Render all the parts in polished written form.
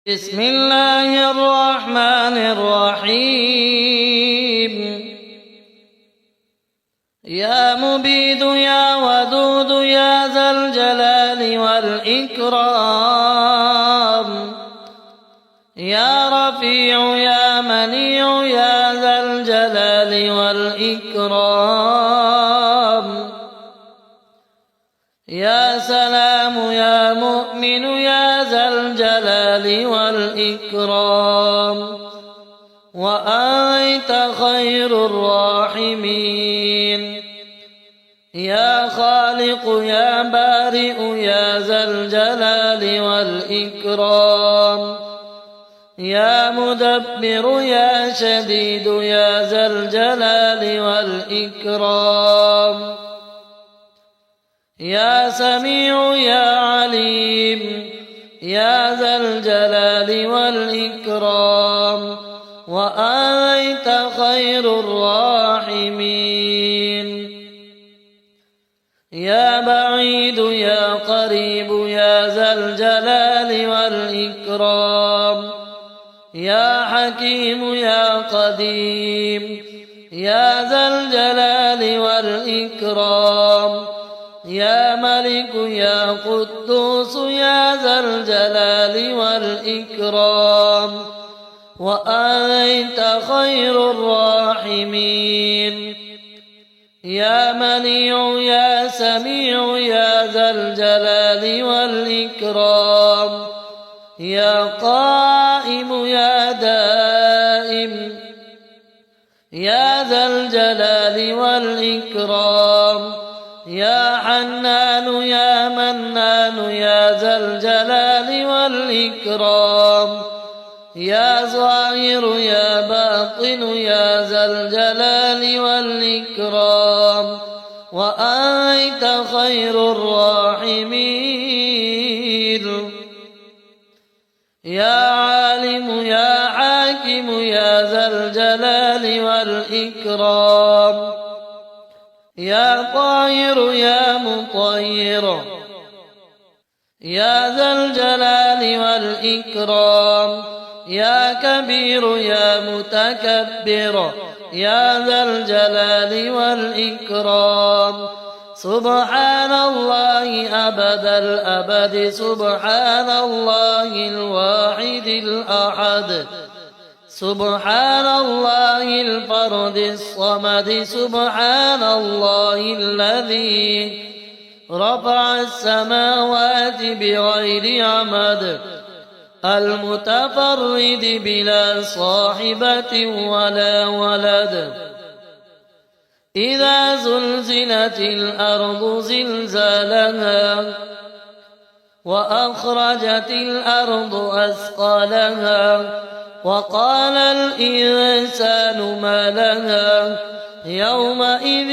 بسم الله الرحمن الرحيم. يا مبيد يا ودود يا ذا الجلال والإكرام، يا رفيع يا منيع يا ذا الجلال والإكرام، يا سلام يا مؤمن يا ذا الجلال والإكرام، وأنت خير الراحمين. يا خالق يا بارئ يا ذا الجلال والإكرام، يا مدبر يا شديد يا ذا الجلال والإكرام، يا سميع يا عليم يا ذا الجلال والإكرام، وأنت خير الراحمين. يا بعيد يا قريب يا ذا الجلال والإكرام، يا حكيم يا قديم يا ذا الجلال والإكرام، يا ملك يا قدوس يا ذا الجلال والإكرام، وأنت خير الراحمين. يا منيع يا سميع يا ذا الجلال والإكرام، يا قائم يا دائم يا ذا الجلال والإكرام، يا حنان يا منان يا ذا الجلال والإكرام، يا ظاهر يا باطن يا ذا الجلال والإكرام، وأنت خير الراحمين. يا عالم يا حاكم يا ذا الجلال والإكرام، يا طاهر يا مطهر يا ذا الجلال والإكرام، يا كبير يا متكبر يا ذا الجلال والإكرام. سبحان الله أبد الأبد، سبحان الله الواحد الأحد، سبحان الله الفرد الصمد، سبحان الله الذي رفع السماوات بغير عمد، المتفرد بلا صاحبة ولا ولد. إذا زلزلت الأرض زلزالها، وأخرجت الأرض أثقالها، وقال الإنسان ما لها يومئذ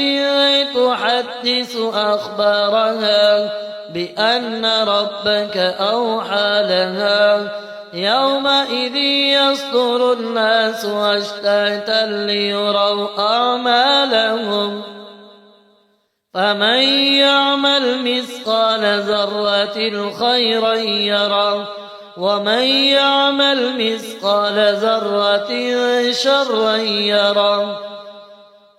تحدث أخبارها بأن ربك أوحى لها. يومئذ يصدر الناس أشتاتا ليروا أعمالهم، فمن يعمل مثقال ذرة خيرا يره، ومن يعمل مثقال ذرة شرا يره.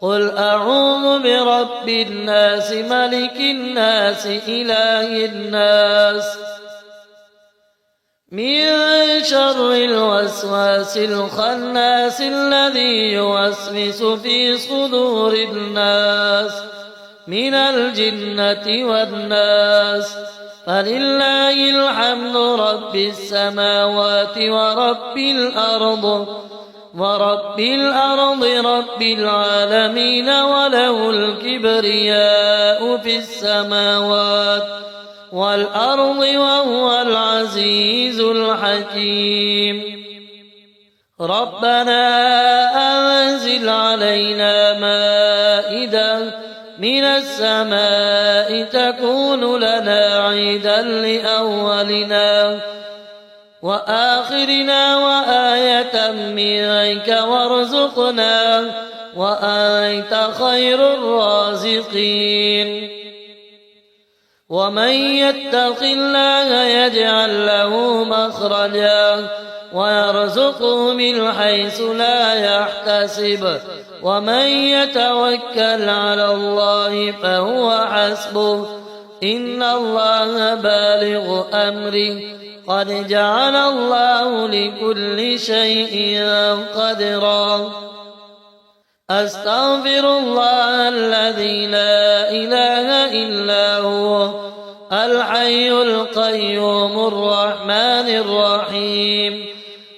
قل أعوذ برب الناس ملك الناس إله الناس، من شر الوسواس الخناس الذي يوسوس في صدور الناس من الجنة والناس. فلله الحمد رب السماوات ورب الأرض رب العالمين، وله الكبرياء في السماوات والأرض، وهو العزيز الحكيم. ربنا أنزل علينا مائدة من السماء تكون لنا عيدا لأولنا وآخرنا وآية منك، وارزقنا وأنت خير الرازقين. ومن يتق الله يجعل له مخرجا ويرزقه من حيث لا يحتسب ومن يتوكل على الله فهو حسبه إن الله بالغ أمره قد جعل الله لكل شيء قدرا أستغفر الله الذي لا إله إلا هو الحي القيوم الرحمن الرحيم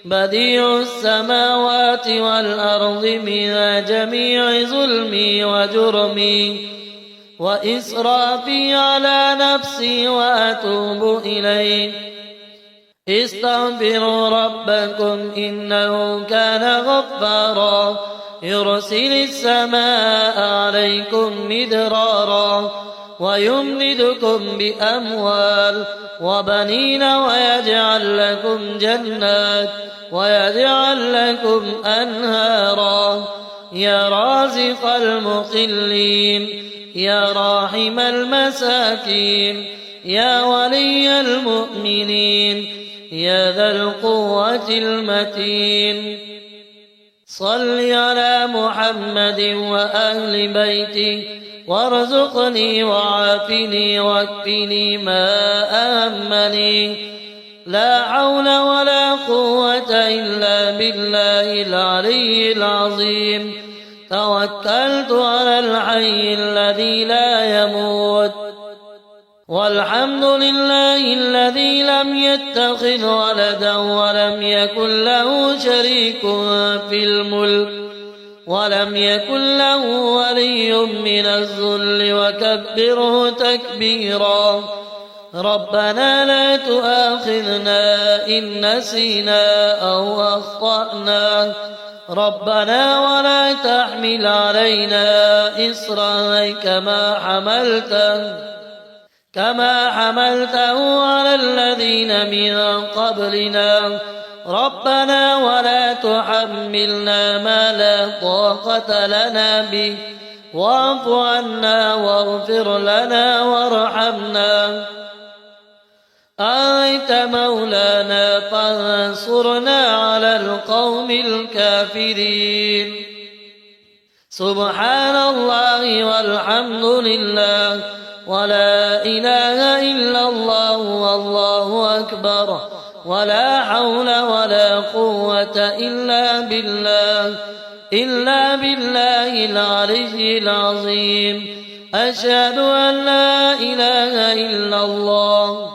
بديع السماوات والأرض من جميع ظلمي وجرمي وإسرافي على نفسي وأتوب إليه استغفروا ربكم إنه كان غفارا يرسل السماء عليكم مدرارا ويمددكم بأموال وبنين ويجعل لكم جنات ويجعل لكم أنهارا يا رازق المقلين يا راحم المساكين يا ولي المؤمنين يا ذا القوة المتين صل على محمد وأهل بيته وارزقني وعافني واكفني ما أهمني لا حول ولا قوة إلا بالله العلي العظيم توكلت على الحي الذي لا يموت والحمد لله الذي لم يتخذ ولدا ولم يكن له شريك في الملك ولم يكن له ولي من الذل وكبره تكبيرا ربنا لا تؤاخذنا إن نسينا أو أخطأنا ربنا ولا تحمل علينا إصرا كما حملته على الذين من قبلنا ربنا ولا تحملنا ما لا طاقة لنا به واعف عنا واغفر لنا وارحمنا أنت مولانا فانصرنا على القوم الكافرين سبحان الله والحمد لله ولا إله إلا الله والله أكبر ولا حول ولا قوة إلا بالله العلي العظيم أشهد أن لا إله إلا الله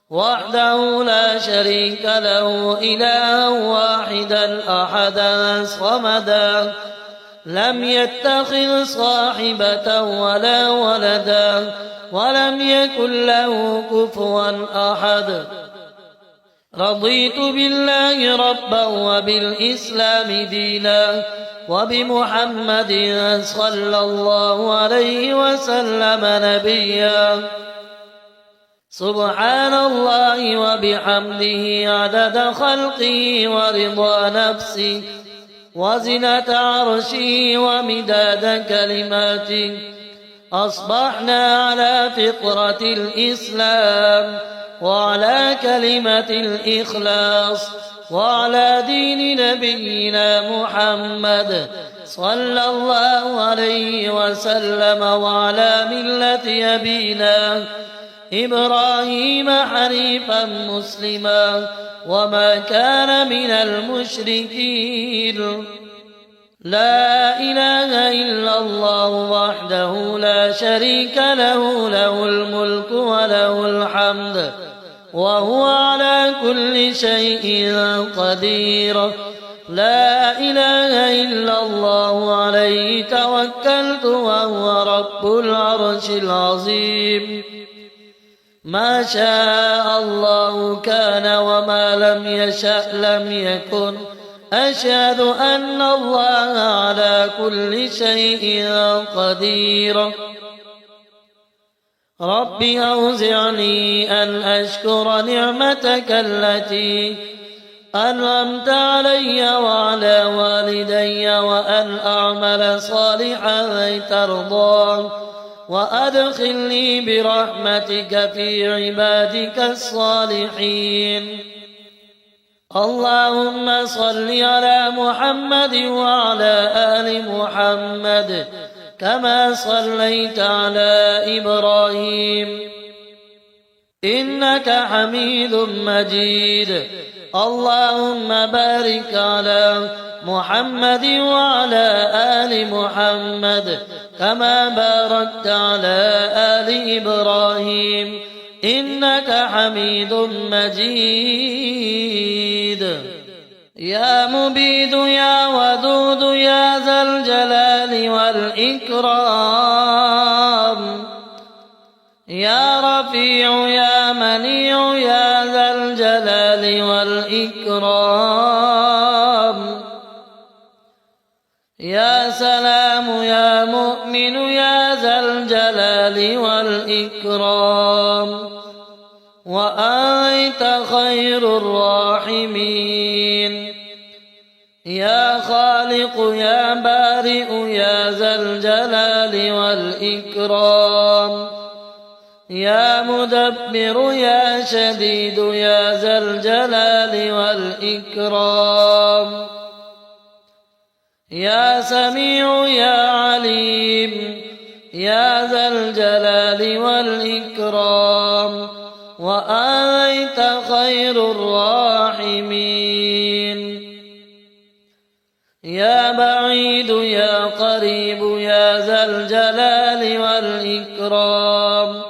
وحده لا شريك له إلها واحدا أحدا صمدا لم يتخذ صاحبة ولا ولدا ولم يكن له كفوا أحد رضيت بالله ربا وبالإسلام دينا وبمحمد صلى الله عليه وسلم نبيا سبحان الله وبحمده عدد خلقه ورضا نفسه وزنة عرشه ومداد كلماته أصبحنا على فطرة الإسلام وعلى كلمة الإخلاص وعلى دين نبينا محمد صلى الله عليه وسلم وعلى ملة أبينا إبراهيم حنيفا مسلما وما كان من المشركين لا إله إلا الله وحده لا شريك له له الملك وله الحمد وهو على كل شيء قدير لا إله إلا الله عليه توكلت وهو رب العرش العظيم ما شاء الله كان وما لم يشأ لم يكن أشهد أن الله على كل شيء قدير رب أوزعني أن أشكر نعمتك التي أنعمت علي وعلى والدي وأن أعمل صالحا ترضاه وأدخلني برحمتك في عبادك الصالحين. اللهم صل على محمد وعلى آل محمد كما صليت على إبراهيم إنك حميد مجيد. اللهم بارك على محمد وعلى آل محمد كما باركت على آل إبراهيم إنك حميد مجيد. يا مبيد يا ودود يا ذا الجلال والإكرام، يا رفيع يا منيع يا ذا الجلال والإكرام، يا سلام يا مؤمن يا ذا الجلال والإكرام، وأنت خير الراحمين. يا خالق يا بارئ يا ذا الجلال والإكرام، يا مدبر يا شديد يا ذا الجلال والإكرام، يا سميع يا عليم يا ذا الجلال والإكرام، وأنت خير الراحمين. يا بعيد يا قريب يا ذا الجلال والإكرام،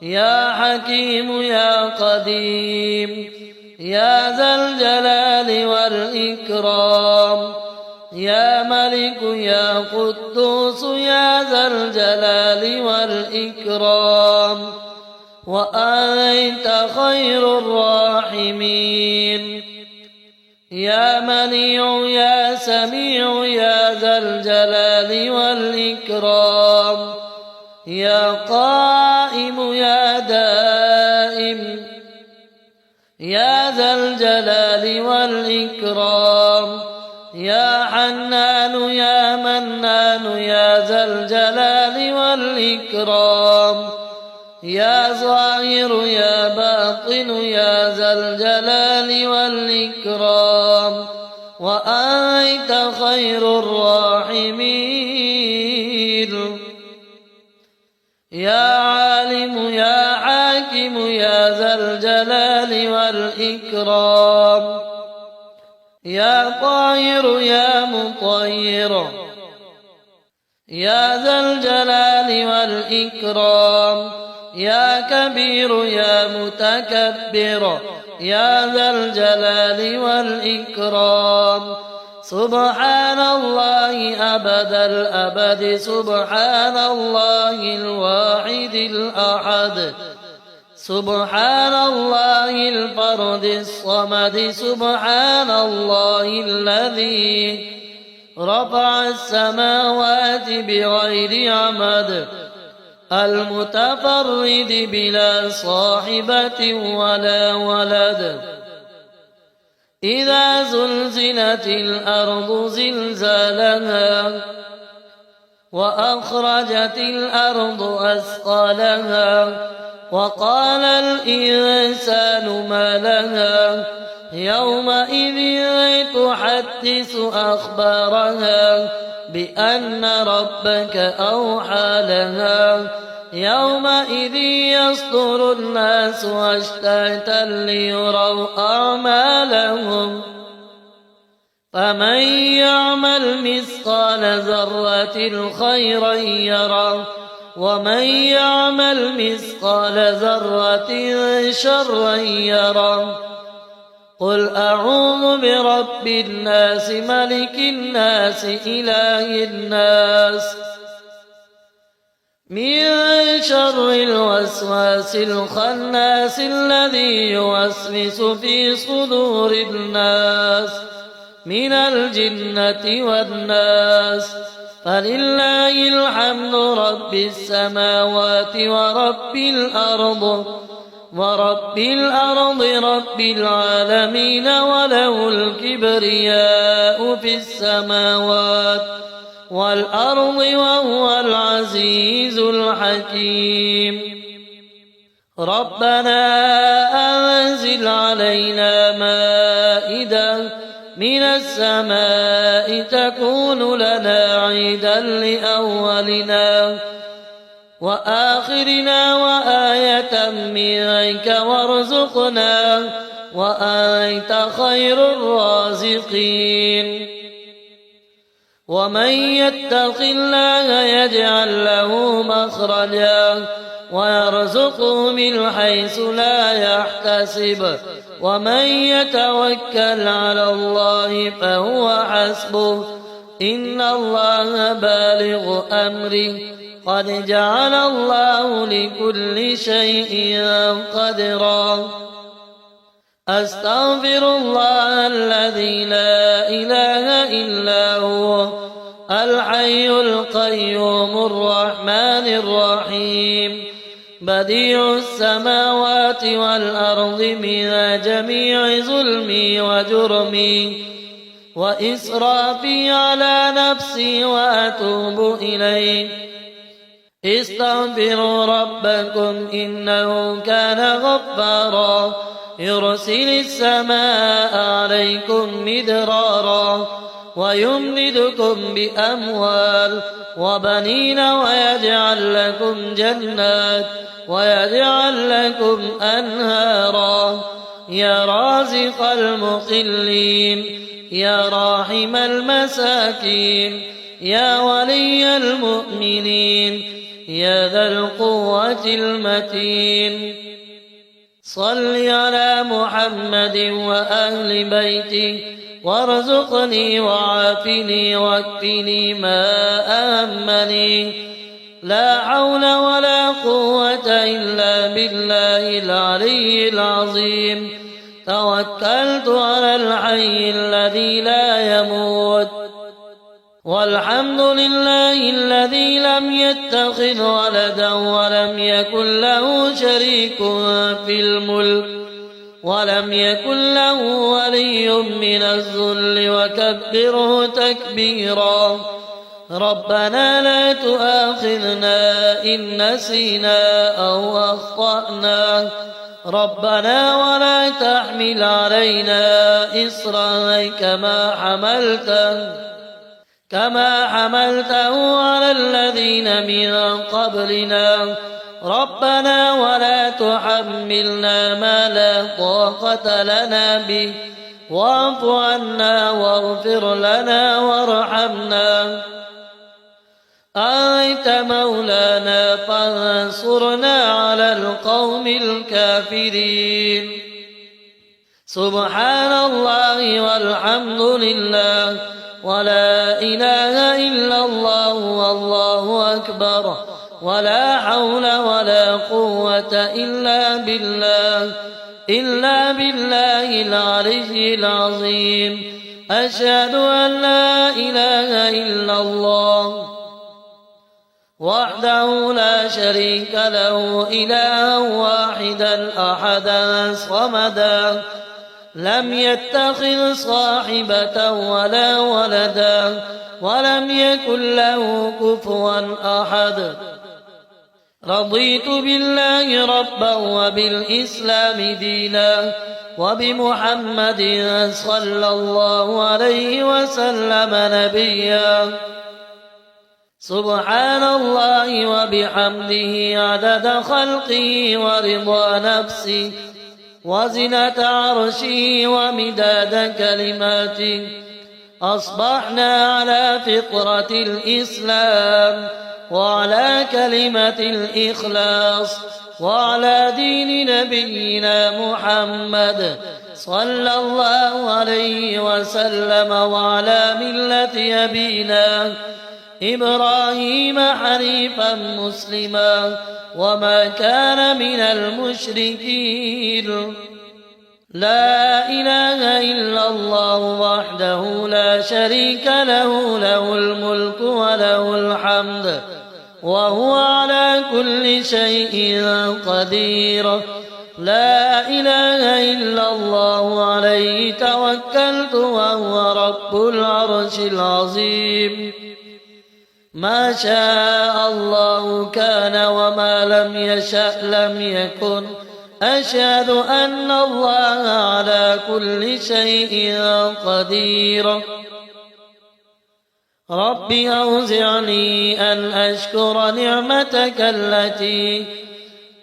يا حكيم يا قديم يا ذا الجلال والإكرام، يا ملك يا قدوس يا ذا الجلال والإكرام، وأنت خير الراحمين. يا منيع يا سميع يا ذا الجلال والإكرام، يا قائم يا دائم يا ذا الجلال والإكرام، يا حنان يا منان يا ذا الجلال والإكرام، يا ظاهر يا باطن يا ذا الجلال والإكرام، وأنت خير الراحمين. يا عالم يا حاكم يا ذا الجلال والإكرام، يا طاهر يا مطهر يا ذا الجلال والإكرام، يا كبير يا متكبر يا ذا الجلال والإكرام. سبحان الله أبد الأبد، سبحان الله الواحد الأحد، سبحان الله الفرد الصمد، سبحان الله الذي رفع السماوات بغير عمد، المتفرد بلا صاحبة ولا ولد. إذا زلزلت الأرض زلزالها وأخرجت الأرض أثقالها وقال الإنسان ما لها يومئذ تحدث أخبارها بأن ربك أوحى لها يومئذ يصدر الناس أشتاتا ليروا أعمالهم فمن يعمل مثقال ذرة خيرا يره ومن يعمل مثقال ذرة شرا يره. قل أعوذ برب الناس ملك الناس إله الناس من شر الوسواس الخناس الذي يوسوس في صدور الناس من الجنة والناس. فلله الحمد رب السماوات ورب الأرض رب العالمين، وله الكبرياء في السماوات والأرض وهو العزيز العزيز الحكيم. ربنا أنزل علينا مائدة من السماء تكون لنا عيدا لأولنا وآخرنا وآية منك وارزقنا وأنت خير الرازقين. ومن يتق الله يجعل له مخرجا ويرزقه من حيث لا يحتسب ومن يتوكل على الله فهو حسبه إن الله بالغ أمره قد جعل الله لكل شيء قدرا. أستغفر الله الذي لا إله إلا هو الحي القيوم الرحمن الرحيم بديع السماوات والأرض من جميع ظلمي وجرمي وإسرافي على نفسي وأتوب إليه. استغفروا ربكم إنه كان غفارا يرسل السماء عليكم مدرارا ويمددكم بأموال وبنين ويجعل لكم جنات ويجعل لكم أنهارا. يا رازق المقلين يا راحم المساكين يا ولي المؤمنين يا ذا القوة المتين صل على محمد وأهل بيته وارزقني وعافني واكفني ما أهمني. لا حول ولا قوة إلا بالله العلي العظيم. توكلت على الحي الذي لا يموت والحمد لله الذي لم يتخذ ولدا ولم يكن له شريك في الملك ولم يكن له ولي من الذل وكبره تكبيرا. ربنا لا تؤاخذنا إن نسينا أو أخطأنا ربنا ولا تحمل علينا إصرا كما حملته على الذين من قبلنا ربنا ولا تحملنا ما لا طاقة لنا به واعف عنا واغفر لنا وارحمنا أنت مولانا فانصرنا على القوم الكافرين. سبحان الله والحمد لله ولا إله إلا الله والله أكبر ولا حول ولا قوة إلا بالله العلي العظيم. أشهد أن لا إله إلا الله وحده لا شريك له إلها واحدا أحدا صمدا لم يتخذ صاحبة ولا ولدا ولم يكن له كفوا أحد. رضيت بالله ربا وبالإسلام دينا وبمحمد صلى الله عليه وسلم نبيا. سبحان الله وبحمده عدد خلقه ورضا نفسه وزنة عرشه ومداد كلماته. أصبحنا على فطرة الإسلام وعلى كلمة الإخلاص وعلى دين نبينا محمد صلى الله عليه وسلم وعلى ملة أبينا إبراهيم حنيفا مسلما وما كان من المشركين. لا إله إلا الله وحده لا شريك له له الملك وله الحمد وهو على كل شيء قدير. لا إله إلا الله عليه توكلت وهو رب العرش العظيم. ما شاء الله كان وما لم يشأ لم يكن أشهد أن الله على كل شيء قدير رب أوزعني أن أشكر نعمتك التي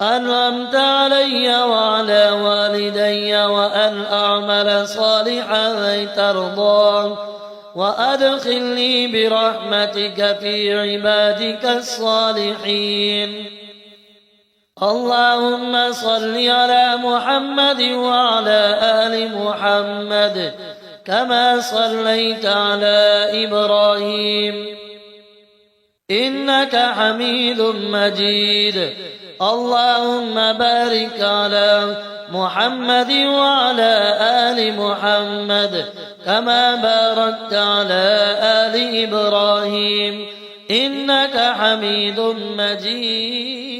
أنعمت علي وعلى والدي وأن أعمل صالحا ترضاه وأدخلني برحمتك في عبادك الصالحين اللهم صل على محمد وعلى آل محمد كما صليت على إبراهيم إنك حميد مجيد اللهم بارك على محمد وعلى آل محمد كما باركت على آل إبراهيم إنك حميد مجيد